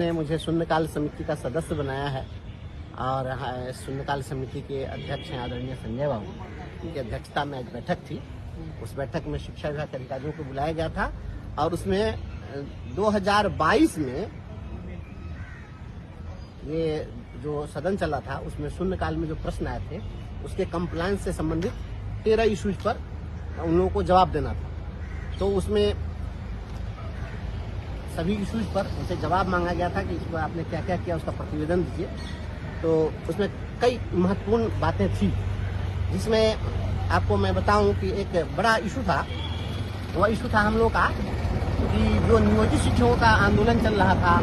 ने मुझे शून्यकाल समिति का सदस्य बनाया है और शून्यकाल समिति के अध्यक्ष हैं आदरणीय संजय बाबू। उनकी अध्यक्षता में एक बैठक थी। उस बैठक में शिक्षा विभाग के अधिकारियों को बुलाया गया था और उसमें 2022 में ये जो सदन चला था उसमें शून्यकाल में जो प्रश्न आए थे उसके कंप्लायंस से संबंधित 13 इश्यूज पर उन लोगों को जवाब देना था। तो उसमें सभी इश्यूज पर उनसे जवाब मांगा गया था कि इस पर आपने क्या क्या किया उसका प्रतिवेदन दीजिए। तो उसमें कई महत्वपूर्ण बातें थी, जिसमें आपको मैं बताऊं कि एक बड़ा इशू था। वह इशू था हम लोग का कि जो नियोजित शिक्षकों का आंदोलन चल रहा था,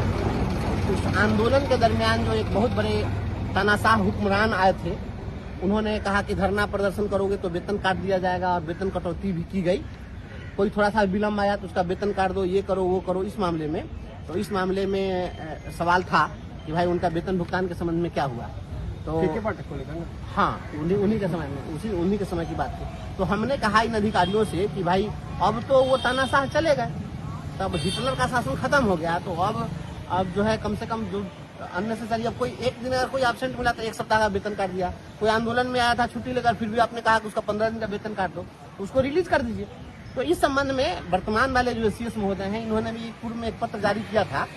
उस आंदोलन के दरमियान जो एक बहुत बड़े तानाशाह हुक्मरान आए थे, उन्होंने कहा कि धरना प्रदर्शन करोगे तो वेतन काट दिया जाएगा और वेतन कटौती भी की गई। कोई थोड़ा सा विलम्ब आया तो उसका वेतन काट दो, ये करो वो करो। इस मामले में सवाल था कि भाई उनका वेतन भुगतान के संबंध में क्या हुआ। तो हाँ, उन्हीं के समय में उन्हीं के समय की बात थी। तो हमने कहा इन अधिकारियों से कि भाई अब तो वो तानाशाह चले गए, तब हिटलर का शासन खत्म हो गया, तो अब जो है कम से कम जो अननेसेसरी, अब कोई एक दिन अगर कोई एब्सेंट मिला तो 1 सप्ताह का वेतन काट दिया। कोई आंदोलन में आया था छुट्टी लेकर, फिर भी आपने कहा कि उसका 15 दिन का वेतन काट दो, तो उसको रिलीज कर दीजिए। तो इस संबंध में वर्तमान वाले जो सीएस महोदय हैं, इन्होंने भी पूर्व में एक पत्र जारी किया था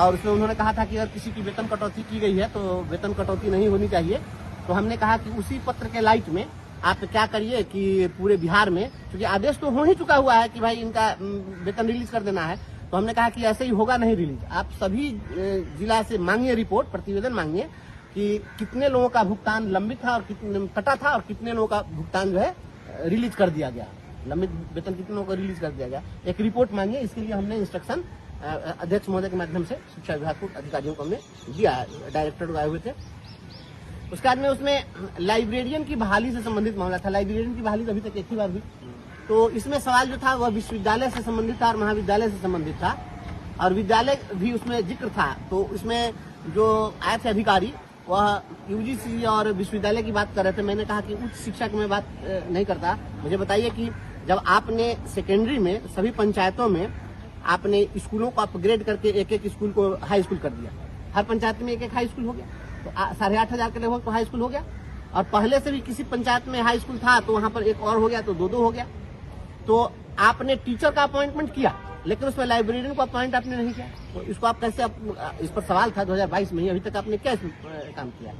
और उसमें उन्होंने कहा था कि अगर किसी की वेतन कटौती की गई है तो वेतन कटौती नहीं होनी चाहिए। तो हमने कहा कि उसी पत्र के लाइट में आप क्या करिए कि पूरे बिहार में, क्योंकि आदेश तो हो ही चुका हुआ है कि भाई इनका वेतन रिलीज कर देना है, तो हमने कहा कि ऐसे ही होगा नहीं रिलीज। आप सभी जिला से मांगिए रिपोर्ट, प्रतिवेदन मांगिए कि कितने लोगों का भुगतान लंबित था और कितने कटा था और कितने लोगों का भुगतान जो है रिलीज कर दिया गया, लंबित वेतन कितने लोगों को रिलीज कर दिया गया। एक रिपोर्ट मांगिए। इसके लिए हमने इंस्ट्रक्शन अध्यक्ष महोदय के माध्यम से शिक्षा विभाग को अधिकारियों को हमने दिया है, डायरेक्टर आए हुए थे। उसके बाद में उसमें लाइब्रेरियन की बहाली से संबंधित मामला था। लाइब्रेरियन की बहाली अभी तक एक ही बार हुई। तो इसमें सवाल जो था वह विश्वविद्यालय से संबंधित था और महाविद्यालय से संबंधित था और विद्यालय भी उसमें जिक्र था। तो उसमें जो आए थे अधिकारी वह यूजीसी और विश्वविद्यालय की बात कर रहे थे। मैंने कहा कि उच्च शिक्षा की मैं बात नहीं करता। मुझे बताइए कि जब आपने सेकेंडरी में सभी पंचायतों में आपने स्कूलों को अपग्रेड करके एक एक स्कूल को हाई स्कूल कर दिया, हर पंचायत में एक एक हाई स्कूल हो गया, तो 8,500 के लगभग तो हाई स्कूल हो गया। और पहले से भी किसी पंचायत में हाई स्कूल था तो वहां पर एक और हो गया, तो 2-2 हो गया। तो आपने टीचर का अपॉइंटमेंट किया लेकिन उसमें लाइब्रेरियन को अपॉइंट आपने नहीं किया। तो इसको आप कैसे, इस पर सवाल था 2022 में ही, अभी तक आपने क्या इसमें काम किया?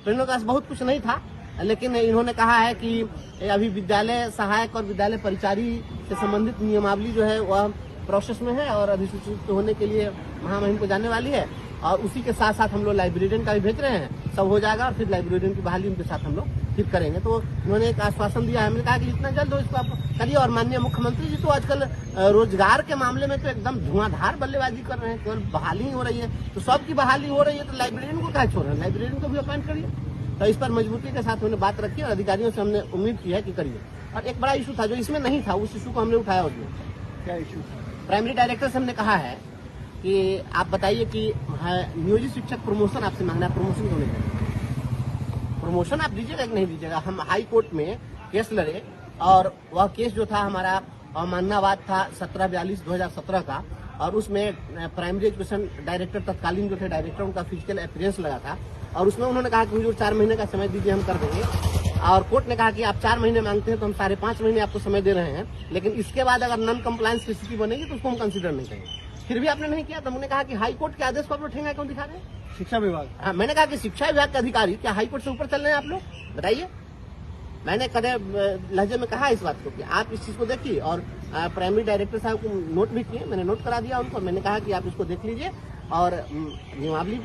तो इनके पास बहुत कुछ नहीं था, लेकिन इन्होंने कहा है कि अभी विद्यालय सहायक और विद्यालय परिचारी से संबंधित नियमावली जो है वह प्रोसेस में है और अधिसूचित होने के लिए महामहिम को जाने वाली है। और उसी के साथ साथ हम लोग लाइब्रेरियन का भी भेज रहे हैं, सब हो जाएगा और फिर लाइब्रेरियन की बहाली उनके साथ हम लोग फिर करेंगे। तो उन्होंने एक आश्वासन दिया है। हमने कहा कि जितना जल्द हो इसको आप करिए। और माननीय मुख्यमंत्री जी तो आजकल रोजगार के मामले में तो एकदम धुआंधार बल्लेबाजी कर रहे हैं, केवल बहाली ही हो रही है। तो सबकी बहाली हो रही है तो लाइब्रेरियन को क्या छोड़ रहे हैं, लाइब्रेरियन को भी अपॉइंट करिए। तो इस पर मजबूती के साथ हमने बात रखी और अधिकारियों से हमने उम्मीद की है कि करिए। और एक बड़ा इशू था जो इसमें नहीं था, उस इशू को हमने उठाया। उसमें क्या इशू था? प्राइमरी डायरेक्टर से हमने कहा है कि आप बताइए कि नियोजित शिक्षक प्रमोशन आपसे मांगना है, प्रमोशन क्यों नहीं करेंगे? प्रमोशन आप दीजिएगा कि नहीं दीजिएगा? हम हाई कोर्ट में केस लड़े और वह केस जो था हमारा अवमाननावाद था 1742/2017 का, और उसमें प्राइमरी एजुकेशन डायरेक्टर तत्कालीन जो थे डायरेक्टर, उनका फिजिकल अपीयरेंस लगा था और उसमें उन्होंने कहा कि मुझे 4 महीने का समय दीजिए, हम कर देंगे। और कोर्ट ने कहा कि आप 4 महीने मांगते हैं तो हम 5.5 महीने आपको समय दे रहे हैं, लेकिन इसके बाद अगर नॉन कंप्लायंस की स्थिति बनेगी तो उसको हम कंसिडर नहीं करेंगे। फिर भी आपने नहीं किया। तो हमने कहा कि हाई कोर्ट के आदेश को आप लोग ठेंगा क्यों दिखा रहे हैं? शिक्षा विभाग, हाँ, मैंने कहा कि शिक्षा विभाग के अधिकारी क्या हाई कोर्ट से ऊपर चल रहे हैं आप लोग? बताइए। मैंने कड़े लहजे में कहा इस बात को कि आप इस चीज को देखिए। और प्राइमरी डायरेक्टर साहब को नोट भी किए, मैंने नोट करा दिया उनको। मैंने कहा कि आप इसको देख लीजिए और नियमावली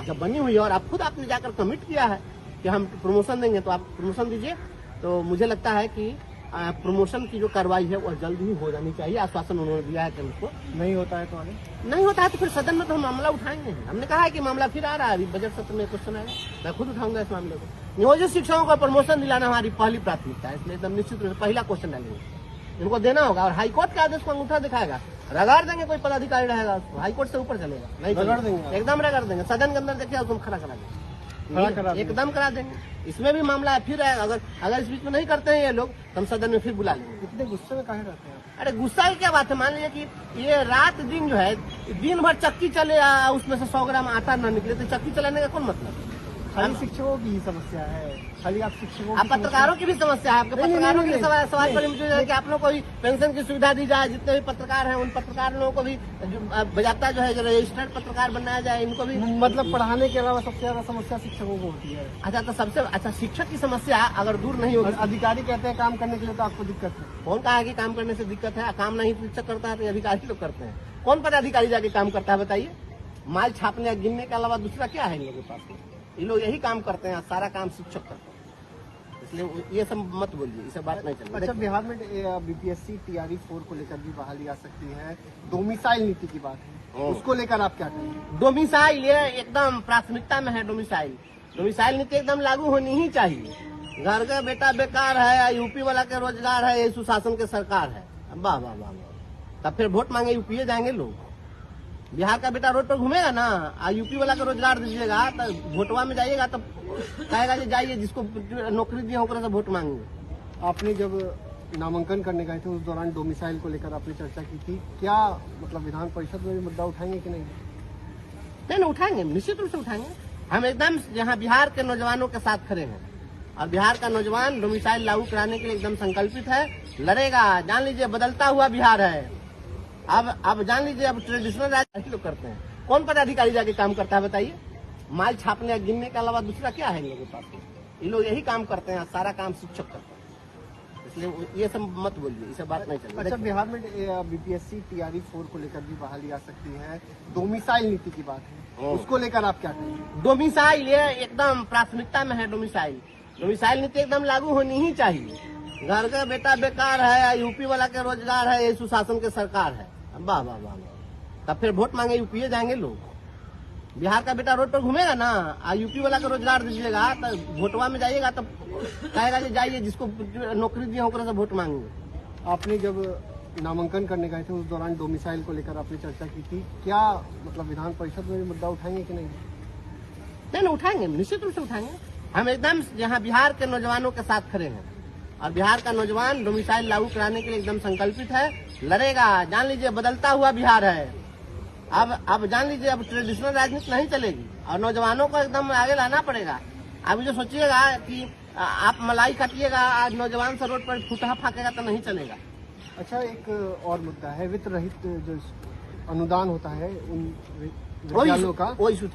जब बनी हुई है और आप खुद आपने जाकर कमिट किया है कि हम प्रमोशन देंगे तो आप प्रमोशन दीजिए। तो मुझे लगता है कि प्रमोशन की जो कार्रवाई है वह जल्द ही हो जानी चाहिए। आश्वासन उन्होंने दिया है कि उसको नहीं होता है तो आगे नहीं होता है तो फिर सदन में तो हम मामला उठाएंगे। हमने कहा है कि मामला फिर आ रहा है, अभी बजट सत्र में क्वेश्चन आएगा, मैं खुद उठाऊंगा इस मामले को। नियोजित शिक्षकों को प्रमोशन दिलाना हमारी पहली प्राथमिकता है, इसलिए एकदम निश्चित रूप से पहला क्वेश्चन डालेंगे, इनको देना होगा। और हाईकोर्ट के आदेश को अंगूठा दिखाएगा, रगड़ देंगे। कोई पदाधिकारी रहेगा उसको हाईकोर्ट से ऊपर चलेगा, नहीं रगड़ देंगे, एकदम रगड़ देंगे। सदन के अंदर देखिए उसको खड़ा करा देंगे। एकदम करा देंगे। इसमें भी मामला है, फिर है, अगर इस बीच में नहीं करते हैं ये लोग तो हम सदन में फिर बुला लेंगे। इतने गुस्से में काहे रहते हैं? अरे गुस्सा की क्या बात है, मान लीजिए कि ये रात दिन जो है दिन भर चक्की चले, उसमें से 100 ग्राम आटा न निकले तो चक्की चलाने का कौन मतलब है? खाली शिक्षकों की ही समस्या है, खाली आप शिक्षकों आप पत्रकारों की भी समस्या है, आपके पत्रकारों के सवाल पर मुझे है कि आप लोग को भी पेंशन की सुविधा दी जाए, जितने भी पत्रकार हैं उन पत्रकार लोगों को भी बजाता जो है रजिस्टर्ड पत्रकार बनाया जाए, इनको भी। मतलब पढ़ाने के अलावा सबसे ज्यादा समस्या शिक्षकों को होती है। अच्छा, तो सबसे अच्छा शिक्षक की समस्या अगर दूर नहीं होगी, अधिकारी कहते हैं काम करने के लिए तो आपको दिक्कत है। कौन कहा है कि काम करने से दिक्कत है? काम नहीं शिक्षक करता है तो अधिकारी लोग करते हैं। कौन पदाधिकारी जाके काम करता है बताइए? माल छापने या गिनने के अलावा दूसरा क्या है इन लोगों के पास? ये लोग यही काम करते हैं, सारा काम शिक्षक करते हैं, इसलिए ये सब मत बोलिए, इसे बात नहीं चलेगी। अच्छा, बिहार में बीपीएससी TRE 4 को लेकर भी बहाली आ सकती है, डोमिसाइल नीति की बात है, उसको लेकर आप क्या कहेंगे? डोमिसाइल ये एकदम प्राथमिकता में है। डोमिसाइल नीति एकदम लागू होनी ही चाहिए। घर का बेटा बेकार है, यूपी वाला के रोजगार है, ये सुशासन के सरकार है। वाह वाह वाह, तब फिर वोट मांगे यूपी जाएंगे लोग। बिहार का बेटा रोड पर घूमेगा ना, यूपी वाला का रोजगार दीजिएगा तो वोटवा में जाइएगा तो कहेगा कि जाइए जिसको नौकरी दिया होकर वोट मांगेंगे। आपने जब नामांकन करने गए थे उस दौरान डोमिसाइल को लेकर आपने चर्चा की थी, क्या मतलब विधान परिषद में भी मुद्दा उठाएंगे कि नहीं? नहीं, उठाएंगे, निश्चित रूप से उठाएंगे। हम एकदम यहाँ बिहार के नौजवानों के साथ खड़े हैं और बिहार का नौजवान डोमिसाइल लागू कराने के लिए एकदम संकल्पित है, लड़ेगा। जान लीजिए बदलता हुआ बिहार है। अब जान लीजिए, अब ट्रेडिशनल राजनीति लोग करते हैं। कौन पदाधिकारी जाके काम करता है बताइए? माल छापने या गिनने के अलावा दूसरा क्या है इन लोगों के पास? ये लोग यही काम करते हैं, सारा काम शिक्षक करते हैं, इसलिए ये सब मत बोलिए, इसे बात नहीं चलेगी। अच्छा, बिहार में बीपीएससी TRE 4 को लेकर भी बहाली आ सकती है, डोमिसाइल नीति की बात है, उसको लेकर आप क्या कहेंगे? डोमिसाइल ये एकदम प्राथमिकता में है। डोमिसाइल नीति एकदम लागू होनी ही चाहिए। घर का बेटा बेकार है, यूपी वाला के रोजगार है, ये सुशासन के सरकार है। वाह वाह वाह, तब फिर वोट मांगे यूपी जाएंगे लोग। बिहार का बेटा रोड पर घूमेगा ना, यूपी वाला का रोजगार दीजिएगा तो वोटवा में जाइएगा तो कहेगा कि जाइए जिसको नौकरी दिया होकर वोट मांगेंगे। आपने जब नामांकन करने गए थे उस दौरान डोमिसाइल को लेकर आपने चर्चा की थी, क्या मतलब विधान परिषद में भी मुद्दा उठाएंगे कि नहीं? नहीं, उठाएंगे, निश्चित रूप से उठाएंगे। हम एकदम यहाँ बिहार के नौजवानों के साथ खड़े हैं और बिहार का नौजवान डोमिसाइल लागू कराने के लिए एकदम संकल्पित है, लड़ेगा। जान लीजिए बदलता हुआ बिहार है। अब जान लीजिए, अब ट्रेडिशनल राजनीति नहीं चलेगी और नौजवानों को एकदम आगे लाना पड़ेगा। आप जो सोचिएगा कि आप मलाई काटिएगा, आज नौजवान से रोड पर फुटहा फाकेगा तो नहीं चलेगा। अच्छा, एक और मुद्दा है, वित्त रहित जो अनुदान होता है उन विद्यालयों का, वो इशू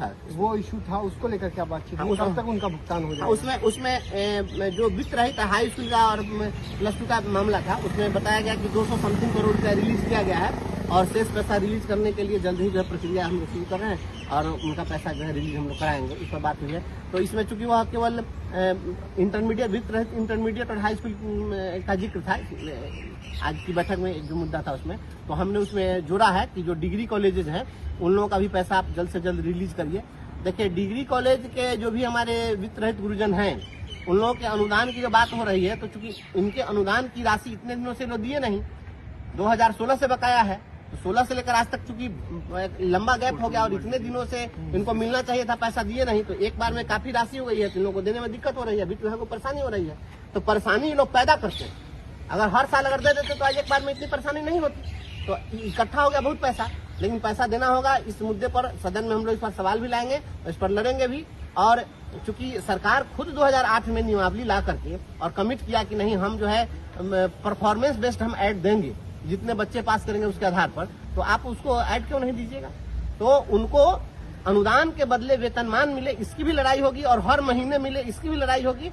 था, उसको लेकर क्या बातचीत हुई? कब तक उनका भुगतान हो जाएगा? उसमें जो वित्त रहित हाई स्कूल का और +2 का मामला था, उसमें बताया गया कि 200 समथिंग करोड़ रुपया रिलीज किया गया है और शेष पैसा रिलीज करने के लिए जल्द ही जो है प्रक्रिया हम लोग शुरू कर रहे हैं और उनका पैसा जो है रिलीज हम लोग कराएंगे, इस पर बात हुई है। तो इसमें चूंकि वह केवल इंटरमीडिएट, वित्त रहित इंटरमीडिएट और हाई स्कूल का जिक्र था आज की बैठक में, जो मुद्दा था उसमें, तो हमने उसमें जोड़ा है कि जो डिग्री कॉलेजेज हैं उन लोगों का भी पैसा आप जल्द से जल्द रिलीज करिए। देखिए, डिग्री कॉलेज के जो भी हमारे वित्त रहित गुरुजन हैं उन लोगों के अनुदान की जो बात हो रही है, तो चूंकि इनके अनुदान की राशि इतने दिनों से लोग दिए नहीं, 2016 से बकाया है, तो 16 से लेकर आज तक चूंकि लंबा गैप हो गया और इतने दिनों से इनको मिलना चाहिए था, पैसा दिए नहीं, तो एक बार में काफी राशि हो गई है, तो इन लोगों को देने में दिक्कत हो रही है, वित्त विभाग को परेशानी हो रही है। तो परेशानी ये लोग पैदा करते हैं। अगर हर साल अगर दे देते तो आज एक बार में इतनी परेशानी नहीं होती। तो इकट्ठा हो गया बहुत पैसा, लेकिन पैसा देना होगा। इस मुद्दे पर सदन में हम लोग इस पर सवाल भी लाएंगे, इस पर लड़ेंगे भी। और चूंकि सरकार खुद 2008 में नियमावली ला करके और कमिट किया कि नहीं, हम जो है परफॉर्मेंस बेस्ड हम ऐड देंगे, जितने बच्चे पास करेंगे उसके आधार पर, तो आप उसको ऐड क्यों नहीं दीजिएगा? तो उनको अनुदान के बदले वेतनमान मिले, इसकी भी लड़ाई होगी, और हर महीने मिले, इसकी भी लड़ाई होगी।